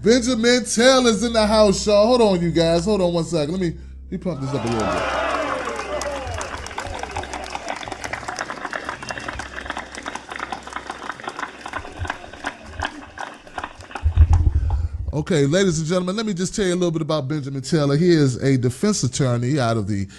Benjamin Taylor's in the house, y'all. Hold on, you guys. Hold on one second. Let me pump this up a little bit. Okay, ladies and gentlemen, let me just tell you a little bit about Benjamin Taylor. He is a defense attorney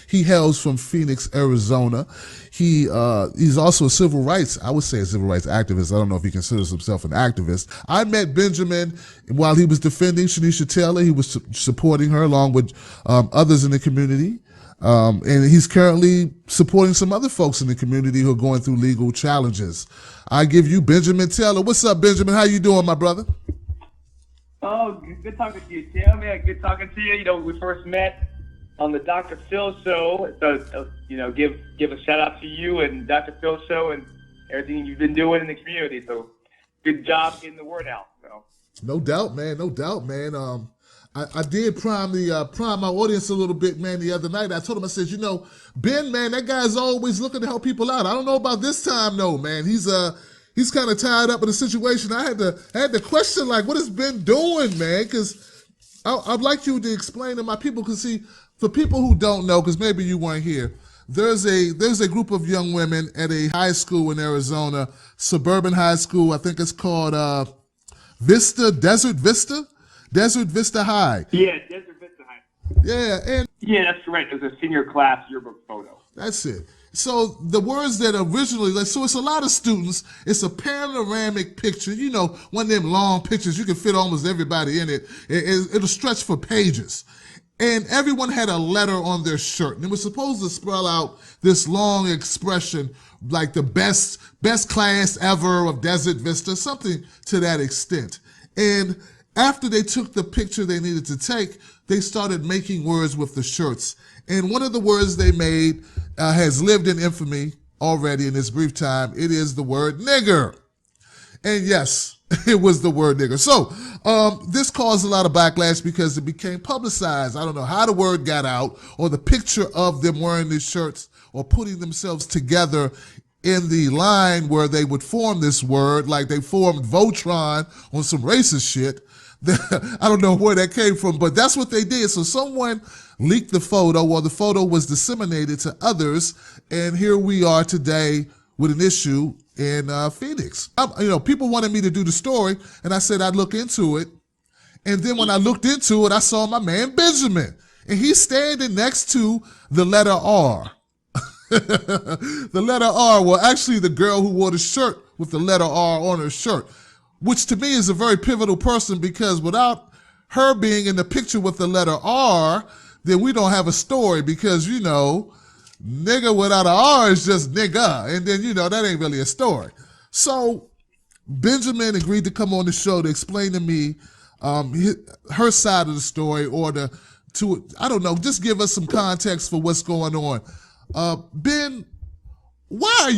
he hails from Phoenix, Arizona. He's also a civil rights, I would say a civil rights activist. I don't know if he considers himself an activist. I met Benjamin while he was defending Shanisha Taylor. He was supporting her along with others in the community. And he's currently supporting some other folks in the community who are going through legal challenges. I give you Benjamin Taylor. What's up, Benjamin? How you doing, my brother? Oh, good talking to you, Tim. Man, good talking to you. You know, we first met on the Dr. Phil show. So, give a shout out to you and Dr. Phil show and everything you've been doing in the community. So, good job getting the word out. So, no doubt, man. I did prime my audience a little bit, man. The other night, I told him, I said, Ben, man, that guy's always looking to help people out. I don't know about this time, though, man. He's kind of tied up in a situation. I had to question, like, what has Ben doing, man? Because I'd like you to explain to my people. Because see, for people who don't know, because maybe you weren't here, there's a group of young women at a high school in Arizona, suburban high school. I think it's called Desert Vista High. Yeah, Desert Vista High. Yeah, that's right. It was a senior class yearbook photo. That's it. So the words that originally, so it's a lot of students. It's a panoramic picture. One of them long pictures. You can fit almost everybody in it. It'll stretch for pages. And everyone had a letter on their shirt. And it was supposed to spell out this long expression, like the best class ever of Desert Vista, something to that extent. And after they took the picture they needed to take, they started making words with the shirts. And one of the words they made has lived in infamy already in this brief time. It is the word nigger. And yes, it was the word nigger. So this caused a lot of backlash because it became publicized. I don't know how the word got out or the picture of them wearing these shirts or putting themselves together in the line where they would form this word, like they formed Voltron on some racist shit. I don't know where that came from, but that's what they did. So someone leaked the photo, or the photo was disseminated to others, and here we are today with an issue in Phoenix. People wanted me to do the story, and I said I'd look into it. And then when I looked into it, I saw my man Benjamin, and he's standing next to the letter R. The letter R, well, actually the girl who wore the shirt with the letter R on her shirt, which to me is a very pivotal person, because without her being in the picture with the letter R, then we don't have a story, because, nigga without an R is just nigga. And then, that ain't really a story. So Benjamin agreed to come on the show to explain to me her side of the story, or I don't know, just give us some context for what's going on. Ben, why are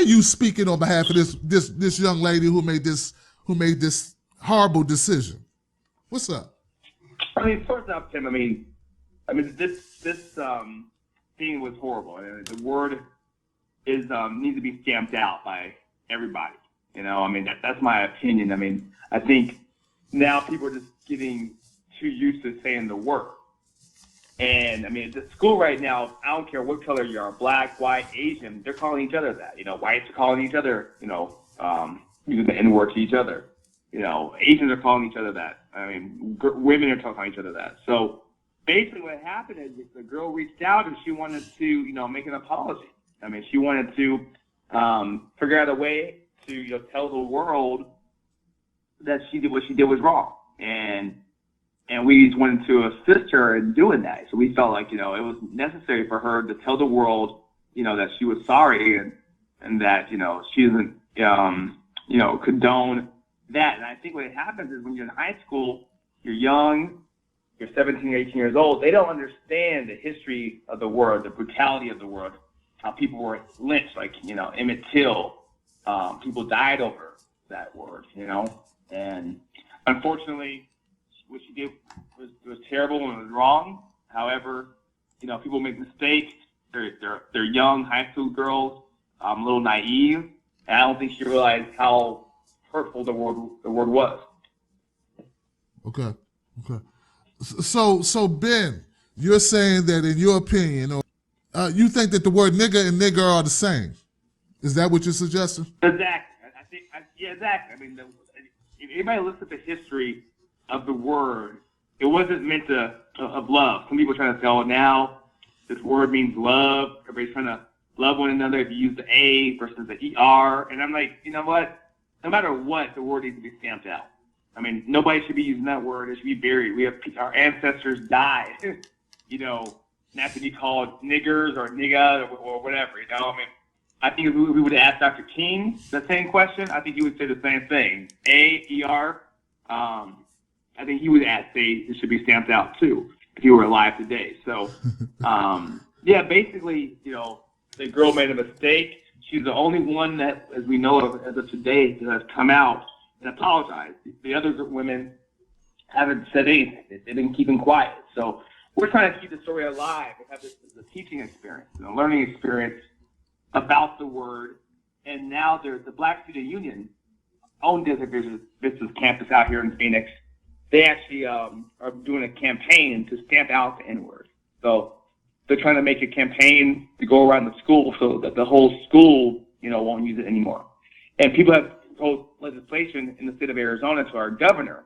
you speaking on behalf of this young lady who made this horrible decision? What's up? First off, Tim, this thing was horrible. The word needs to be stamped out by everybody. That's my opinion. I think now people are just getting too used to saying the word. And the school right now, I don't care what color you are, black, white, Asian, they're calling each other that. Whites are calling each other, using the N-word to each other. Asians are calling each other that. Women are calling each other that. So basically what happened is the girl reached out and she wanted to, make an apology. She wanted to figure out a way to tell the world that what she did was wrong. And we just wanted to assist her in doing that. So we felt like, it was necessary for her to tell the world, that she was sorry and that, she doesn't, condone that. And I think what happens is when you're in high school, you're young, you're 17 or 18 years old, they don't understand the history of the word, the brutality of the word, how people were lynched, like, Emmett Till, people died over that word, and unfortunately, what she did was terrible and was wrong. However, people make mistakes. They're young high school girls, a little naive, and I don't think she realized how hurtful the word was. Okay. Okay. So Ben, you're saying that in your opinion, or you think that the word nigga and nigger are the same. Is that what you're suggesting? Exactly. Yeah, exactly. I mean, if anybody looks at the history of the word, it wasn't meant of love. Some people are trying to say, oh, now this word means love. Everybody's trying to love one another if you use the A versus the ER. And I'm like, you know what? No matter what, the word needs to be stamped out. I mean, nobody should be using that word. It should be buried. We have our ancestors died, not to be called niggers or nigga or whatever, I mean, I think if we would ask Dr. King the same question, I think he would say the same thing. A-E-R, I think he would say it should be stamped out too if he were alive today. So, yeah, basically, the girl made a mistake. She's the only one that, as we know of, as of today, that has come out and apologized. The other women haven't said anything. They've been keeping quiet. So we're trying to keep the story alive and have this as a teaching experience, a learning experience about the word. And now there's the Black Student Union own Desert Vista's campus out here in Phoenix. They actually are doing a campaign to stamp out the N-word. So they're trying to make a campaign to go around the school so that the whole school, won't use it anymore. And people have proposed legislation in the state of Arizona to our governor,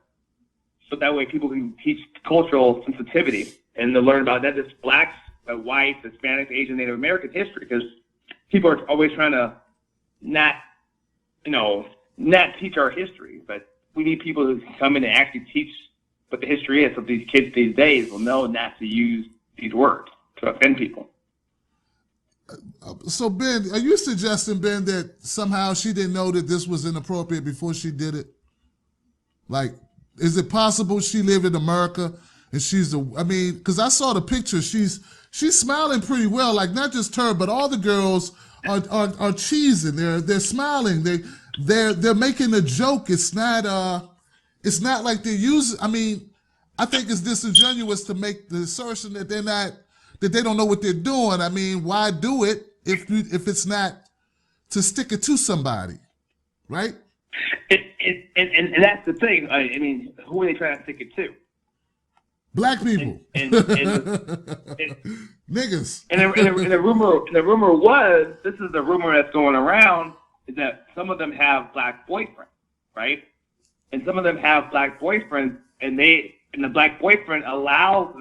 so that way people can teach cultural sensitivity and to learn about not just blacks, but whites, Hispanics, Asian, Native American history, because people are always trying to not teach our history, but we need people who come in and actually teach what the history is, so these kids these days will know not to use these words to offend people. So Ben, are you suggesting, Ben, that somehow she didn't know that this was inappropriate before she did it? Like, is it possible she lived in America and because I saw the picture, she's smiling pretty well, like not just her, but all the girls are cheesing. They're smiling. They're making a joke. It's not like they're using. I mean, I think it's disingenuous to make the assertion that they don't know what they're doing. I mean, why do it if it's not to stick it to somebody, right? And that's the thing. I mean, who are they trying to stick it to? Black people. And Niggas. And the rumor was, this is the rumor that's going around, is that some of them have black boyfriends, right? And some of them have black boyfriends, and the black boyfriend allows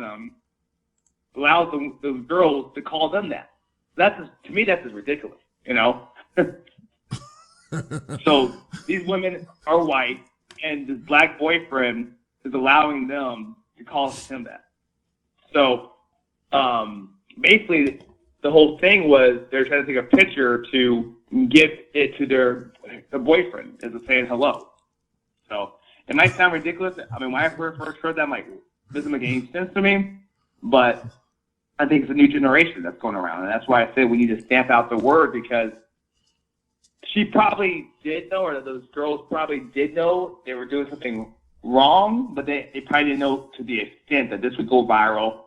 those girls to call them that. To me, that's just ridiculous, So these women are white, and this black boyfriend is allowing them to call him that. So basically, the whole thing was they're trying to take a picture to give it to their boyfriend as a saying hello. So it might sound ridiculous. I mean, when I first heard that, I'm like, it doesn't make any sense to me. But I think it's a new generation that's going around, and that's why I say we need to stamp out the word, because she probably did know, or those girls probably did know they were doing something wrong, but they probably didn't know to the extent that this would go viral.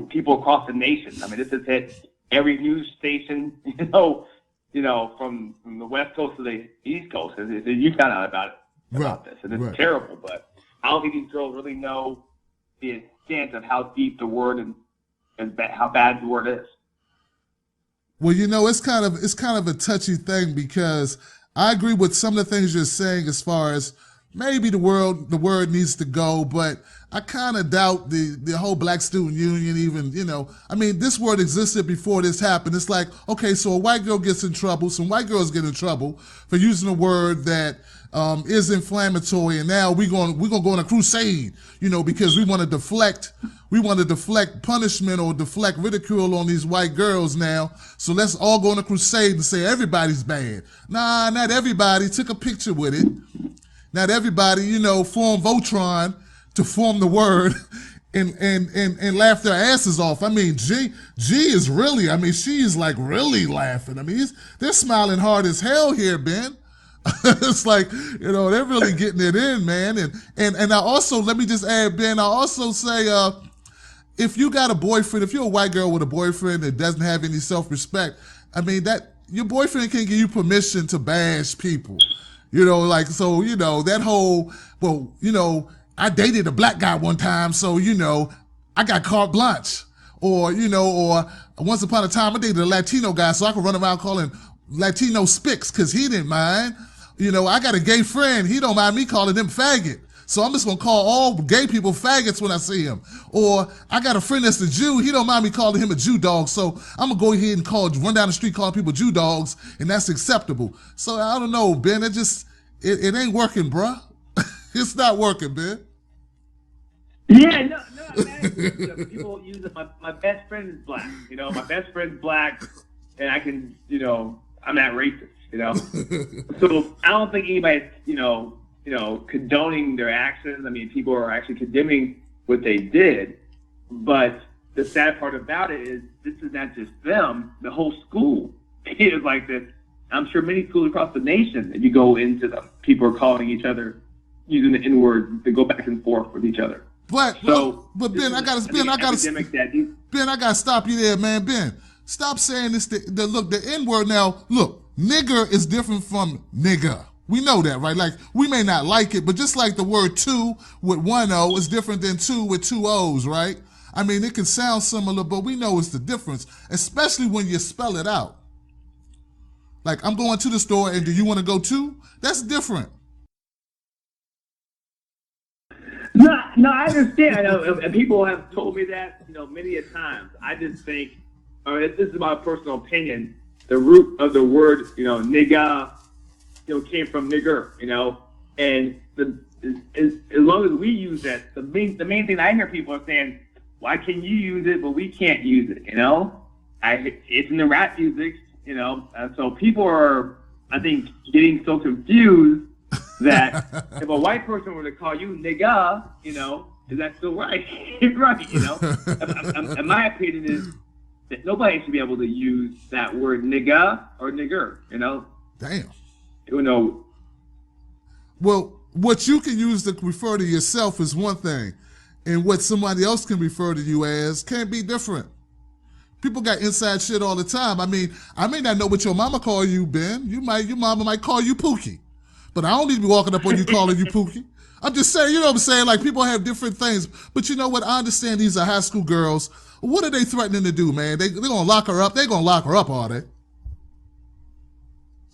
People across the nation. I mean, this has hit every news station, from the West Coast to the East Coast. You found out about this, and it's terrible. But I don't think these girls really know the extent of how deep the word and how bad the word is. Well, it's kind of a touchy thing, because I agree with some of the things you're saying as far as maybe the word needs to go, but I kind of doubt the whole Black Student Union even, I mean, this word existed before this happened. It's like, okay, so a white girl gets in trouble, some white girls get in trouble for using a word that is inflammatory, and now we're going to go on a crusade, because we want to deflect punishment or deflect ridicule on these white girls now. So let's all go on a crusade and say everybody's bad. Nah, not everybody. Took a picture with it. Not everybody, formed Voltron to form the word and laugh their asses off. I mean, G is really, she's like really laughing. I mean, they're smiling hard as hell here, Ben. It's like, they're really getting it in, man. And I also, let me just add, Ben, I also say, if you got a boyfriend, if you're a white girl with a boyfriend that doesn't have any self-respect, I mean, that your boyfriend can't give you permission to bash people. That whole, I dated a black guy one time, so, you know, I got carte blanche. Or, you know, or once upon a time I dated a Latino guy, so I could run around calling Latino spics because he didn't mind. You know, I got a gay friend. He don't mind me calling him faggot. So I'm just going to call all gay people faggots when I see him. Or I got a friend that's a Jew. He don't mind me calling him a Jew dog. So I'm going to go ahead and run down the street calling people Jew dogs, and that's acceptable. So I don't know, Ben. It ain't working, bruh. It's not working, Ben. Yeah, no, man, people use it. My best friend is black. You know, my best friend's black, and I can, you know, I'm not racist. You know, so I don't think anybody's, you know, condoning their actions. I mean, people are actually condemning what they did. But the sad part about it is this is not just them. The whole school is like this. I'm sure many schools across the nation, if you go into them, people are calling each other using the N-word to go back and forth with each other. But Ben, I gotta stop you there, man. Ben, stop saying this. Look, the N-word now. Look, nigger is different from nigga. We know that, right? Like, we may not like it, but just like the word two with one O is different than two with two O's, right? I mean, it can sound similar, but we know it's the difference, especially when you spell it out. Like, I'm going to the store, and do you want to go too? That's different. No, I understand. I know, and people have told me that, you know, many a times. I just think, this is my personal opinion, the root of the word, you know, nigga, you know, came from nigger, you know, and as long as we use that, the main thing I hear people are saying, why can you use it, but we can't use it, you know? It's in the rap music, you know, so people are, I think, getting so confused that if a white person were to call you nigga, you know, is that still right? Right, you know? And my opinion is that nobody should be able to use that word nigga or nigger, you know? Damn. You know. Well, what you can use to refer to yourself is one thing, and what somebody else can refer to you as can be different. People got inside shit all the time. I mean, I may not know what your mama call you, Ben. Your mama might call you Pookie. But I don't need to be walking up on you calling you Pookie. I'm just saying, you know what I'm saying? Like, people have different things. But you know what? I understand these are high school girls. What are they threatening to do, man? They're going to lock her up. They're going to lock her up, are they?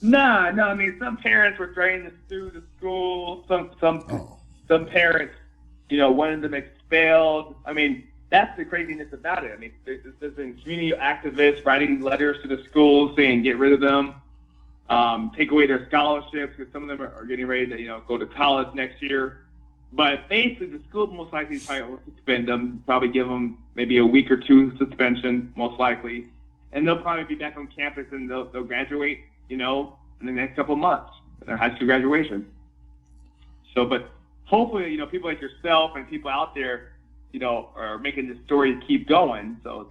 No. I mean, some parents were threatening to sue the school. Some parents, you know, wanted them expelled. I mean, that's the craziness about it. I mean, there's been community activists writing letters to the schools saying get rid of them. Take away their scholarships because some of them are getting ready to, you know, go to college next year. But basically, the school most likely probably will suspend them, probably give them maybe a week or two suspension, most likely. And they'll probably be back on campus and they'll graduate, you know, in the next couple of months, their high school graduation. So, but hopefully, you know, people like yourself and people out there, you know, are making this story keep going. So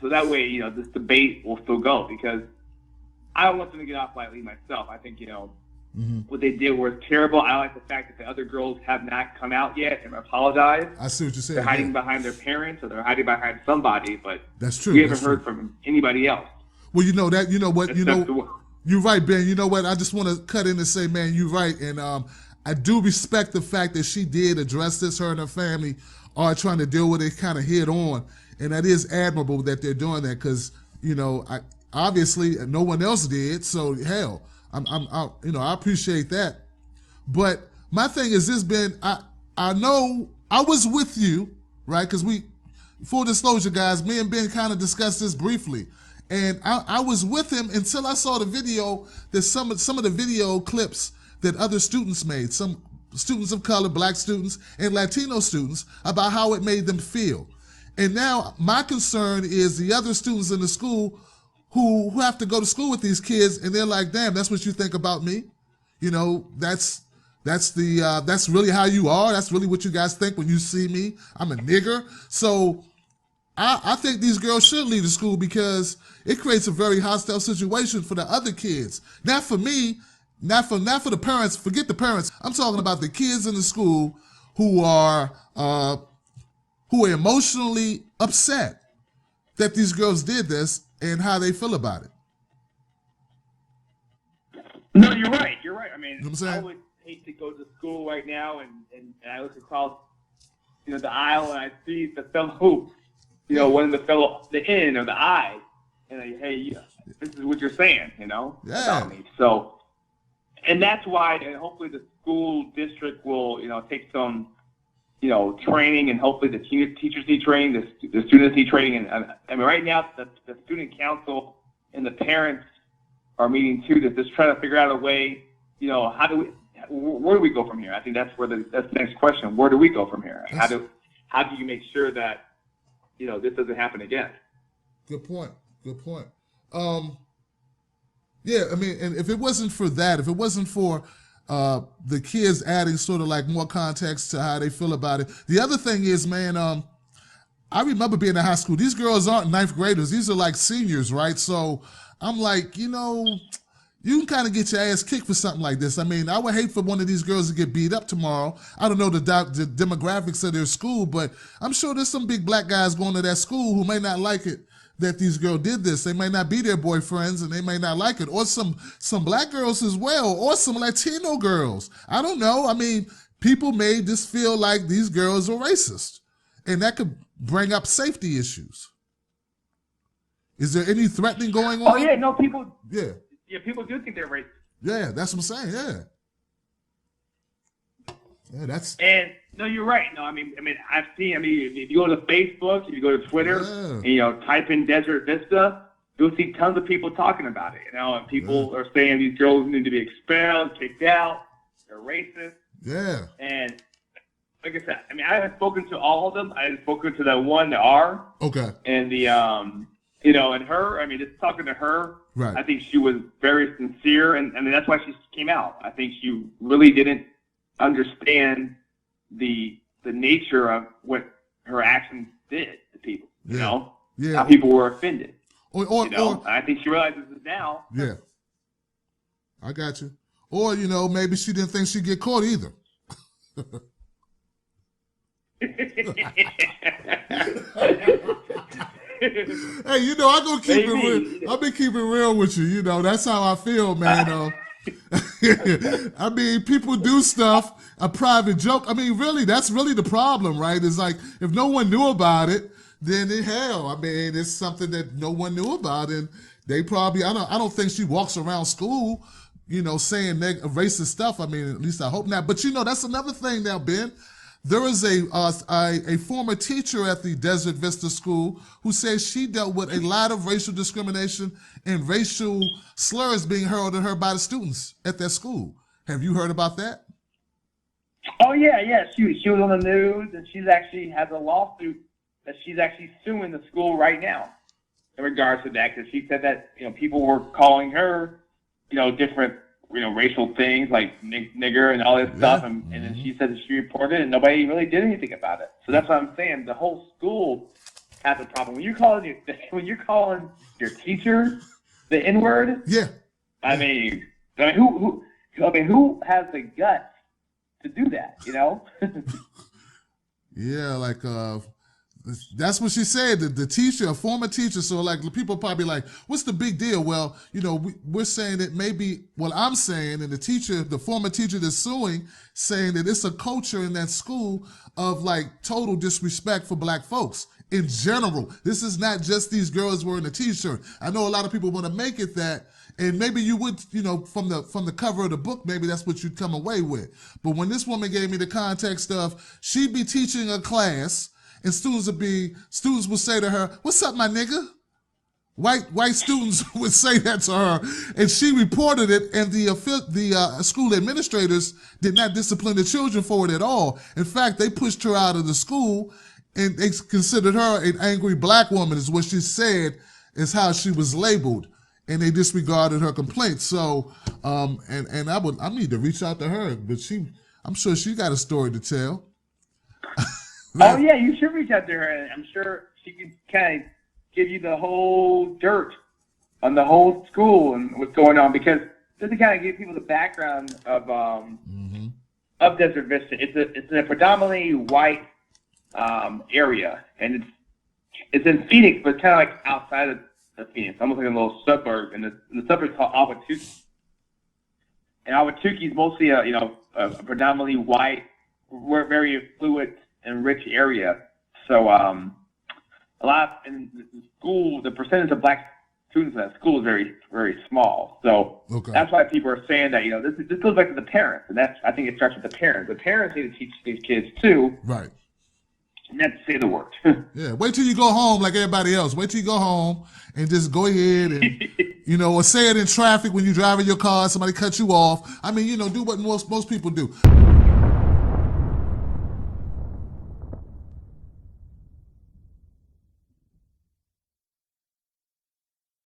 that way, you know, this debate will still go because I don't want them to get off lightly myself. I think, you know, what they did was terrible. I like the fact that the other girls have not come out yet and apologized. I see what you're saying. They're hiding behind their parents or they're hiding behind somebody, but that's true. We haven't heard from anybody else. Well, you know that. You know what? You're right, Ben. You know what? I just want to cut in and say, man, you're right. And I do respect the fact that she did address this. Her and her family are trying to deal with it kind of head on. And that is admirable that they're doing that because, you know, obviously no one else did. So, hell, I appreciate that. But my thing is this, Ben, I know I was with you, right? Because full disclosure, guys, me and Ben kind of discussed this briefly. And I was with him until I saw the video, that some of the video clips that other students made, some students of color, black students, and Latino students, about how it made them feel. And now my concern is the other students in the school who have to go to school with these kids, and they're like, damn, that's what you think about me? You know, that's really how you are? That's really what you guys think when you see me? I'm a nigger? So I think these girls should leave the school because it creates a very hostile situation for the other kids. Not for me, not for the parents. Forget the parents. I'm talking about the kids in the school who are emotionally upset that these girls did this and how they feel about it. No, you're right. I mean, you know what I'm saying? I would hate to go to school right now and I look across the aisle and I see the fellow, one of the N or the I, and like, hey, this is what you're saying, about me. So, and that's why, and hopefully the school district will, take some, training, and hopefully the teachers need training, the students need training. And I mean, right now the student council and the parents are meeting too, to just trying to figure out a way, where do we go from here? I think that's the next question. Where do we go from here? How do you make sure that, this doesn't happen again? Good point. Yeah, I mean, and if it wasn't for that, if it wasn't for the kids adding sort of like more context to how they feel about it. The other thing is, man, I remember being in high school. These girls aren't ninth graders. These are like seniors, right? So I'm like, you can kind of get your ass kicked for something like this. I mean, I would hate for one of these girls to get beat up tomorrow. I don't know the demographics of their school, but I'm sure there's some big black guys going to that school who may not like it that these girls did this. They may not be their boyfriends and they may not like it. Or some black girls as well, or some Latino girls. I don't know. I mean, people may just feel like these girls are racist, and that could bring up safety issues. Is there any threatening going on? Oh, yeah, no, people. Yeah. Yeah, people do think they're racist. Yeah, that's what I'm saying. Yeah. Yeah, And no, you're right. No, I mean, I've seen. I mean, if you go to Facebook, if you go to Twitter, and, type in Desert Vista, you'll see tons of people talking about it. And people are saying these girls need to be expelled, kicked out. They're racist. Yeah. And like I said, I mean, I haven't spoken to all of them. I haven't spoken to the one, the R. Okay. And the and her. I mean, just talking to her. Right. I think she was very sincere, and I mean that's why she came out. I think she really didn't understand the nature of what her actions did to people. How people were offended. Or I think she realizes it now. Yeah, I got you. Or maybe she didn't think she'd get caught either. Hey, I'm gonna keep it real. I've been keeping real with you. That's how I feel, man. I mean, people do stuff, a private joke. I mean, really, that's really the problem, right? It's like, if no one knew about it, then hell, I mean, it's something that no one knew about, and they probably, I don't think she walks around school, saying racist stuff. I mean, at least I hope not. But that's another thing now, Ben. There is a former teacher at the Desert Vista School who says she dealt with a lot of racial discrimination and racial slurs being hurled at her by the students at that school. Have you heard about that? Oh, yeah. She was on the news, and she's actually has a lawsuit that she's actually suing the school right now in regards to that, because she said that people were calling her different racial things like nigger and all this stuff, and then she said that she reported it, and nobody really did anything about it. So that's what I'm saying. The whole school has a problem. When you're calling your teacher the N-word, I mean, who has the guts to do that? Yeah, like that's what she said. The teacher, a former teacher. So like people probably like, what's the big deal? Well, we're saying that maybe. Well, I'm saying, and the former teacher that's suing, saying that it's a culture in that school of like total disrespect for black folks in general. This is not just these girls wearing a t-shirt. I know a lot of people want to make it that, and maybe you would, from the cover of the book, maybe that's what you'd come away with. But when this woman gave me the context of, she'd be teaching a class, and students would say to her, "What's up, my nigga?" White students would say that to her, and she reported it, and the school administrators did not discipline the children for it at all. In fact, they pushed her out of the school, and they considered her an angry black woman, is what she said, is how she was labeled, and they disregarded her complaint. So, and I need to reach out to her, but I'm sure she got a story to tell. Oh, yeah, you should reach out to her, and I'm sure she can kind of give you the whole dirt on the whole school and what's going on, because just to kind of give people the background of Desert Vista, it's a predominantly white area, and it's in Phoenix, but kind of like outside of Phoenix, almost like a little suburb, and the suburb's called Ahwatukee. And Ahwatukee is mostly a predominantly white, very affluent and rich area. So a lot in the school, the percentage of black students in that school is very, very small. So that's why people are saying that, this goes back to the parents. And I think it starts with the parents. The parents need to teach these kids too. Right. And not to say the word. Yeah. Wait till you go home like everybody else. Wait till you go home and just go ahead and, or say it in traffic when you're driving your car, somebody cuts you off. I mean, do what most people do.